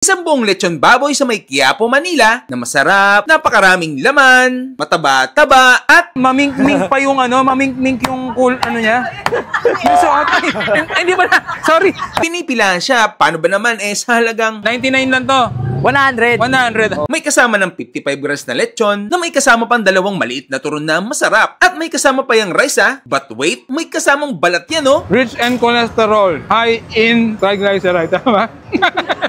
Isang buong lechon baboy sa may Quiapo, Manila na masarap, napakaraming laman, mataba-taba at mamink-mink pa yung mamink-mink yung cool niya. Yung suot. Hindi ba na? Sorry. Pinipilahan siya. Paano ba naman sa halagang 99 lang to. 100. May kasama ng 55 grams na lechon na may kasama pang dalawang maliit na turon na masarap. At may kasama pa yung rice But wait, may kasamang balat yan Rich in cholesterol, high in triglyceride. Tama?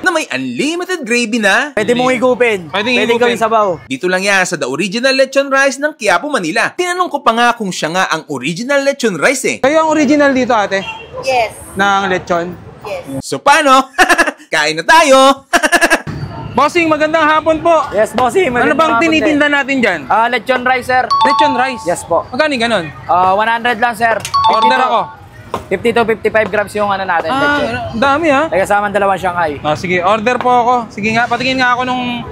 na may unlimited gravy na. Pwede mong higupin. Pwede gawin sabaw. Dito lang yan sa The Original Lechon Rice ng Quiapo, Manila. Tinanong ko pa nga kung siya nga ang original lechon rice Kayo ang original dito, ate? Yes. Ng lechon? Yes. So paano? Kain na tayo! Bossing, magandang hapon po. Yes, bossing. Ano bang tinitinda natin dyan? Lechon rice, sir. Lechon rice? Yes po. Magkano ganun? 100 lang, sir. Order ako. 50 to 55 grams yung natin, lechon. Dami May kasama dalawang Shanghai. Sige, order po ako. Sige nga, patingin nga ako nung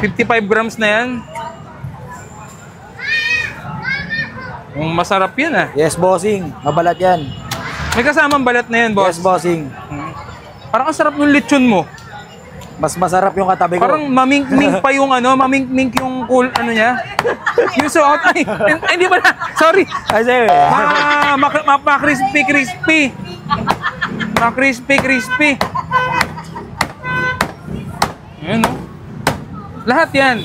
55 grams na yan. Masarap yan Yes, bossing. Mabalat yan. May kasamang balat na yan, boss. Yes, bossing. Parang ang sarap ng lechon mo. Mas masarap yung katabi ko. Parang mamink-mink pa yung mamink-mink yung cool niya. Yung suot. Hindi ba na? Sorry. Kasi, Ma-crispy. Ma-crispy. Ayan Lahat yan.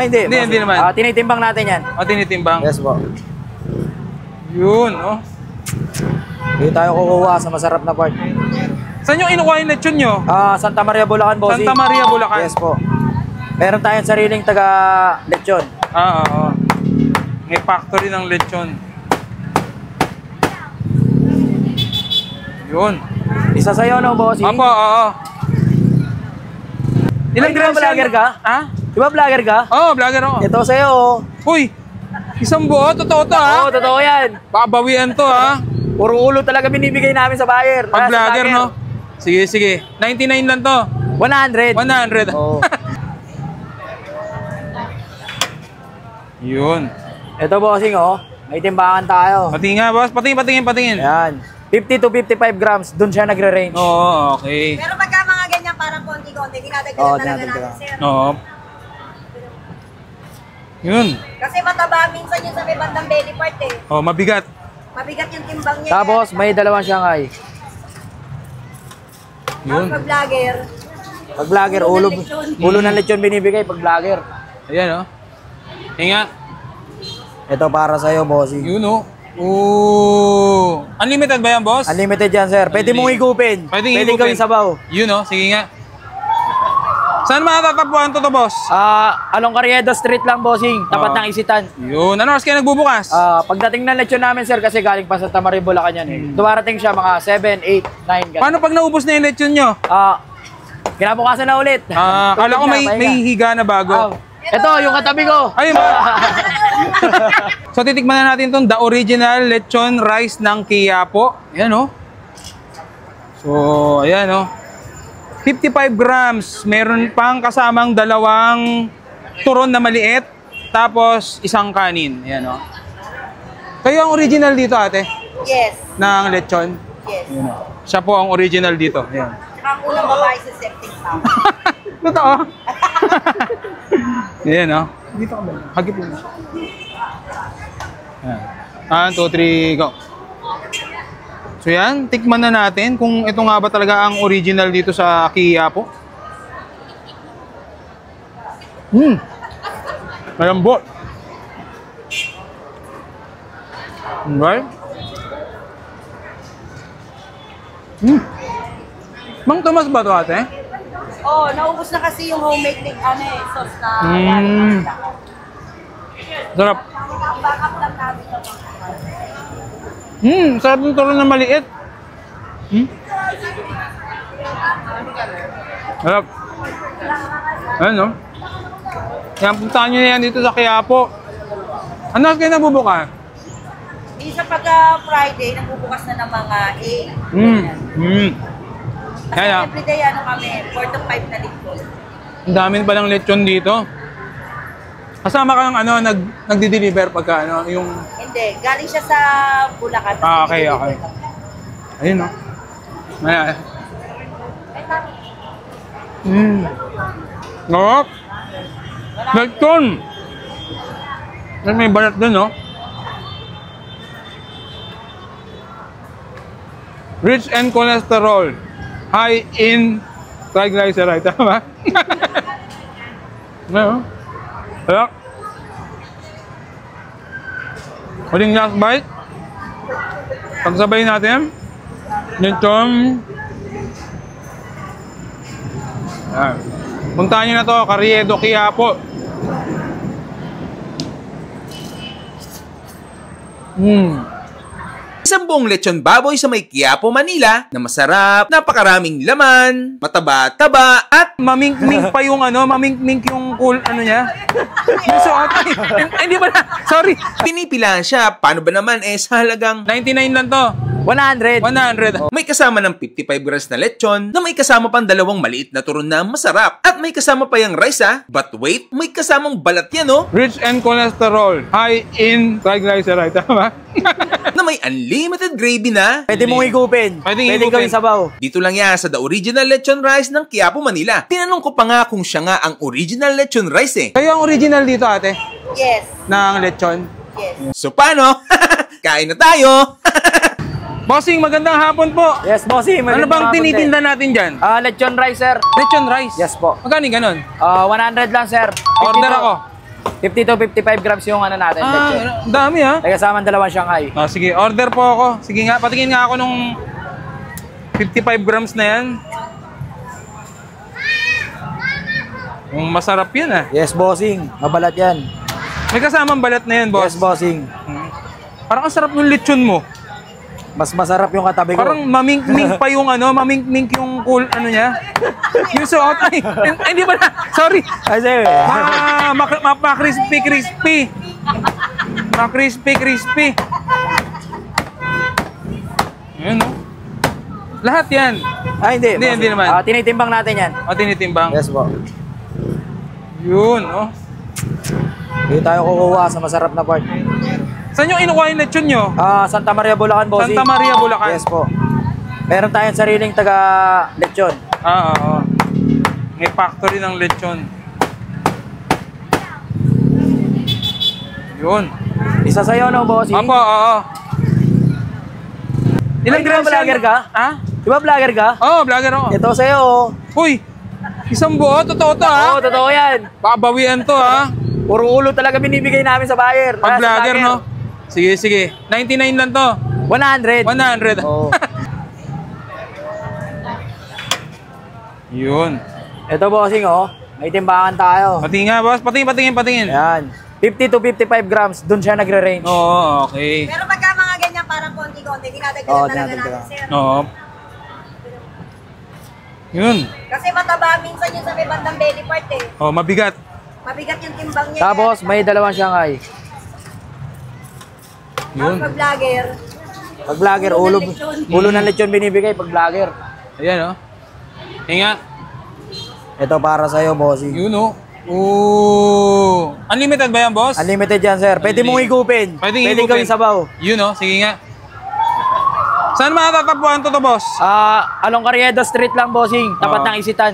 Hindi naman. Tinitimbang natin yan. Tinitimbang. Yes po. Yun, Dito tayo kukuha sa masarap na part. Saan yung inukuha yung lechon nyo? Santa Maria, Bulacan, bossing. Santa Maria, Bulacan. Yes po. Meron tayong sariling taga-lechon. Oo. May factory ng lechon. Yun. Isa sa'yo, bossing? Opo, oo. Ilang grams vlogger ka? Ha? Di ba vlogger ka? Oo, vlogger ako. Ito sa'yo. Uy, isang buo. Totoo to, Oo, totoo yan. Babawian to, Puro ulo talaga binibigay namin sa buyer. Pag vlogger, no? Sige. 99 lang to. 100. 100. Oo. Yun. Ito, bossing, may timbangan tayo. Pati nga, boss. Patingin. Ayan. 50 to 55 grams, dun siya nagre-range. Oo, okay. Pero pagka mga ganyan, parang konti-konti, dinadagdagan talaga natin, sir. Oo. Yun. Kasi mataba minsan yung sa may bandang belly part Mabigat. Mabigat yung timbang niya. Tapos, may dalawang Shanghai. Yun. Pag vlogger. Pag vlogger, ulo ng lechon binibigay pag vlogger. Ayan, Inga. Ito para sa'yo, bossing. Yun, Unlimited ba yan, boss? Unlimited yan, sir. Pwede mong higupin. Pwede gawin sabaw. Yun, sige nga. Saan matatagpuan to, boss? Along Carriedo Street lang, bossing. Tapat ng Isitan. Yun. Ano oras kayo nagbubukas? Pagdating ng lechon namin, sir, kasi galing pa sa Santa Maria, Bulacan yan Dumarating siya mga 7, 8, 9. Paano pag naubos na yung lechon nyo? Kinabukasan na ulit. Kala ko may higa na bago. Ito, yung katabi ko. Ayun ba? So, titikman na natin itong The Original Lechon Rice ng Quiapo. Ayan, So, ayan, 55 grams. Meron pang kasamang dalawang turon na maliit. Tapos, isang kanin. Ayan, Kayo ang original dito, ate? Yes. Ng lechon? Yes. Ayan, Siya po ang original dito. Ayan. Saka ang unang babae sa septic tank. Totoo. Ayan, Dito ka ba? Hagip mo. Ayan. 1, 2, 3, go. So yan, tikman na natin kung ito nga ba talaga ang original dito sa Quiapo. Malambot. Okay. Mang Tomas ba ito, ate? Naubos na kasi yung homemade sauce na Sarap. backup lang namin. Sarap ng turon na maliit. Sarap. Ayan, Kaya puntahan nyo na yan dito sa Quiapo. Ano kayo nabubuka? Minsan pagka Friday, nagbubukas na ng mga 8. Kaya, everyday kami, 4 to 5 na linggo. ang dami pa ng lechon dito. Kasama ka ng nagdi-deliver pagka yung... Hindi, galing siya sa Bulacan. Okay. Ayun, Ayan. Sarap. Lechon. May balat dun, no? Rich in cholesterol. High in triglyceride. Tama? No? Kaya? Huling last bite. Pagsabay natin. Lechon. Ayan. Puntahan nyo na to, Carriedo, Quiapo. Isang buong lechon baboy sa may Quiapo, Manila na masarap, napakaraming laman, mataba-taba at Mamink-mink pa yung ano, mamink-mink yung cool, ano niya. Yung suot. Hindi ba na? Sorry. pinipilahan siya. Paano ba naman sa halagang 99 lang to. 100. 100. may kasama ng 55 grams na lechon na may kasama pang dalawang maliit na turon na masarap at may kasama pa yung rice but wait, may kasamang balat yan Rich in cholesterol. High in triglyceride. Tama? na may unlimited gravy na. Pwede mong higupin. Pwedeng Pwede higupin. gawin sabaw. Dito lang yan sa The Original Lechon Rice ng Quiapo, Manila. Tinanong ko pa nga kung siya nga ang original lechon rice Kayo ang original dito, ate? Yes. Ng lechon? Yes. So paano? Kain na tayo! Bossing, magandang hapon po. Yes, bossy. Ano bang tinitinda natin dyan? Lechon rice, sir. Lechon rice? Yes po. Magkano yung ganun? 100 lang, sir. Order ako. 50 to 55 grams yung ano natin, lechon. Ang dami ha. May kasama dalawang Shanghai. Sige, order po ako. Sige nga, patingin nga ako nung 55 grams na yan. Masarap yan ah. Yes, bossing. Mabalat yan. May kasamang balat na yan, boss. Yes, bossing. Parang ang sarap ng lechon mo. Mas masarap yung katabi ko. Parang mamink-mink pa yung ano, mamink-mink yung cool, ano niya. Yung suot. Hindi ba na? Sorry. Kasi, Ma-crispy. Ma-crispy. Ayan o. Lahat yan. hindi. Hindi, bossing. hindi naman. Tinitimbang natin yan. Tinitimbang. Yes po. Yun, oh. Dito tayo kukuha sa masarap na part. Saan yung inukuha yung lechon nyo? Santa Maria, Bulacan, bossing. Santa Maria, Bulacan. Yes po. Meron tayong sariling taga lechon. Oo. May factory ng lechon. Yun. Isa sa'yo, no, bossing? Apo, oo. Ilang Ay, di ba grams yan? vlogger ka? Ha? Di ba vlogger ka? Oo, vlogger ako. Ito sa'yo. Uy, isang buo, totoo to ha? Oo, totoo yan. Babawian to ha? Puro ulo talaga binibigay namin sa buyer. Pag Sa vlogger, no? Sige, sige. 99 lang to. 100. 100. Oo. Yun. Ito, bossing, oh. May timbangan tayo. Patingin nga, boss. Patingin. Ayan. 50 to 55 grams. Doon siya nagre-range. Oo, okay. Pero pagka mga ganyan, parang konti-konti, dinadagdagan Oo, talaga dinadagdagan. natin, sir. Oo. Yun. Kasi mataba minsan yung sa may bandang belly part Oh, mabigat. Mabigat yung timbang niya. Tapos, may dalawang Shanghai. Yun. Pag vlogger, Pag vlogger, ulo ng lechon binibigay pag vlogger. Ayan, oh. Inga. Ito para sa'yo, bossing. Yun, oh. Ooh. Unlimited ba yan, boss? Unlimited yan, sir. Pwede mong higupin. Pwedeng Pwede higupin. gawin sabaw. Yun, oh. Sige nga. Saan matatagpuan to, boss? Along Carriedo Street lang, bossing. Tapat Oo. ng Isitan.